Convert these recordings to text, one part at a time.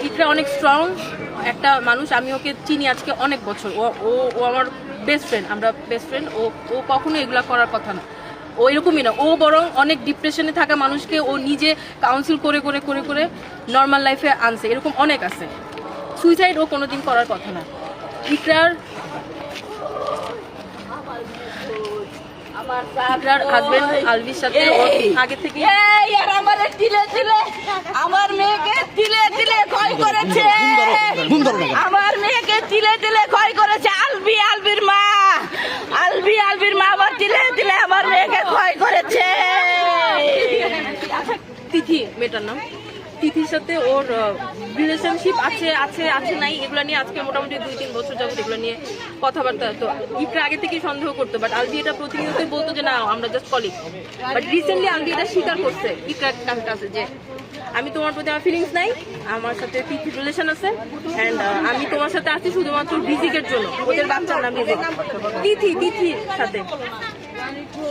ইকরা অনেক স্ট্রং একটা মানুষ। আমি ওকে চিনি আজকে অনেক বছর। ও আমার বেস্ট ফ্রেন্ড, আমরা বেস্ট ফ্রেন্ড। ও কখনো এগুলা করার কথা না, ও এরকমই না। ও বরং অনেক ডিপ্রেশনে থাকা মানুষকে ও নিজে কাউন্সিল করে করে করে করে নর্মাল লাইফে আনছে, এরকম অনেক আছে। সুইসাইড ও কোনোদিন করার কথা না। ইকরার হাজবেন্ড আলভির সাথে আগে থেকে আমার মেয়েকে তিলে তিলে ক্ষয় করেছে, আমার মেয়েকে তিলে তিলে ক্ষয় করেছে আলভির মা আবার তিলে তিলে আমার মেয়েকে ক্ষয় করেছে। তিথি মেয়েটার নাম, তিথির সাথে ওর রিলেশনশিপ আছে নাই এগুলো নিয়ে আজকে মোটামুটি 2-3 বছর যাবত এগুলো নিয়ে কথাবার্তা। তো ইকরা আগে থেকেই সন্দেহ করতো, বাট আলভি এটা প্রতিনিয়তই বলতো যে না আমরা just colleague. But recently Alvi এটা স্বীকার করছে ইকরার কাছে যে আমি তোমার প্রতি আমার ফিলিংস নাই, আমার সাথে তিথির রিলেশন আছে, অ্যান্ড আমি তোমার সাথে আছি শুধুমাত্র রিজিকের জন্য। ওদের বাচ্চার নাম তিথির সাথে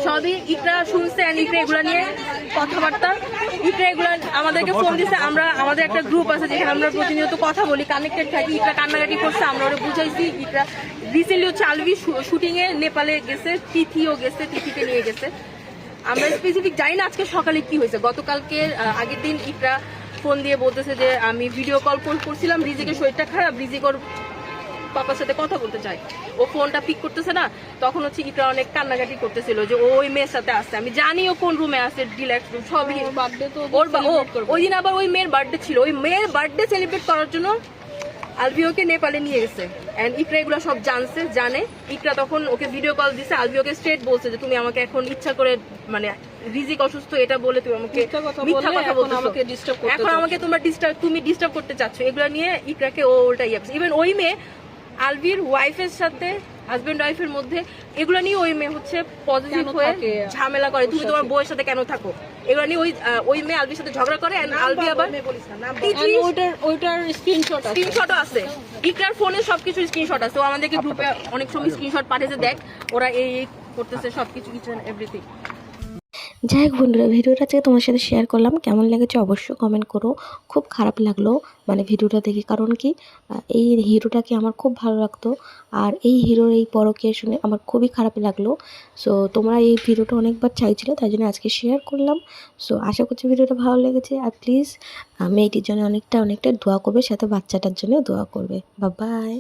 সবই ইকরা শুনছে। ইকরা এগুলা নিয়ে কথাবার্তা, ইকরা এগুলা আমাদেরকে ফোন দিচ্ছে। আমাদের একটা গ্রুপ আছে যেখানে আমরা প্রতিনিয়ত কথা বলি, কানেক্টেড থাকি। ইকরা কান্নাকাটি করছে, আমরা ওরা বুঝাইছি। ইকরা রিসেন্টলি হচ্ছে আলভি শুটিং এ নেপালে গেছে, তিথিও গেছে, তিথিকে নিয়ে গেছে। আমরা স্পেসিফিক জানি না আজকে সকালে কি হয়েছে। গতকালকে আগের দিন ইকরা ফোন দিয়ে বলতেছে যে আমি ভিডিও কল করছিলাম, রিজিকের শরীরটা খারাপ, রিজিক ওর পাপার সাথে কথা বলতে চাই, ও ফোনটা পিক করতেছে না। তখন হচ্ছে ইকরা অনেক কান্নাকাটি করতেছিল যে ওই মেয়ের সাথে আসছে। আমি জানি ও কোন রুমে আছে, ডিলাক্স রুম সবই। ওই দিন আবার ওই মেয়ের বার্থডে ছিল, ওই মেয়ের বার্থডে সেলিব্রেট করার জন্য আলভি ওকে নেপালে নিয়ে গেছে। এন্ড ইকরা এগুলো সব জানে। ইকরা তখন ওকে ভিডিও কল দিছে, আলভি ওকে স্ট্রেট বলছে যে তুমি আমাকে এখন ইচ্ছা করে মানে রিজিক অসুস্থ এটা বলে তুমি আমাকে মিথ্যা কথা বলতেছো, এখন আমাকে তুমি ডিস্টার্ব করতে চাচ্ছ। এগুলো নিয়ে ইকরাকে ও উল্টা ইভেন ওই মেয়ে আলভির ওয়াইফের সাথে, হাজবেন্ড ওয়াইফের মধ্যে এগুলো নিয়ে ওই মেয়ে হচ্ছে পজিটিভ হয়ে ঝামেলা করে, তুমি তোমার বউয়ের সাথে কেন থাকো, এগুলো নিয়ে ওই মেয়ে আলভির সাথে ঝগড়া করে। আলভি আবার ওইটার স্ক্রিনশটও আছে, ইকরার ফোনে সবকিছু স্ক্রিনশট আছে। ও আমাদেরকে গ্রুপে অনেক সময় স্ক্রিনশট পাঠিয়েছে, দেখ ওরা এই করতেছে সবকিছু, ইচ এন্ড এভরিথিং। যাই হোক বন্ধুরা, ভিডিওটা থেকে তোমার সাথে শেয়ার করলাম। কেমন লেগেছে অবশ্যই কমেন্ট করো। খুব খারাপ লাগলো মানে ভিডিওটা দেখে, কারণ কি এই হিরোটাকে আমার খুব ভালো লাগতো, আর এই হিরোর এই পরকীয়া শুনে আমার খুবই খারাপ লাগলো। সো তোমরা এই ভিডিওটা অনেকবার চাইছিলে, তাই জন্য আজকে শেয়ার করলাম। সো আশা করছি ভিডিওটা ভালো লেগেছে, আর প্লিজ মেয়েটির জন্য অনেকটা দোয়া করবে, সাথে বাচ্চাটার জন্য দোয়া করবে। Bye bye.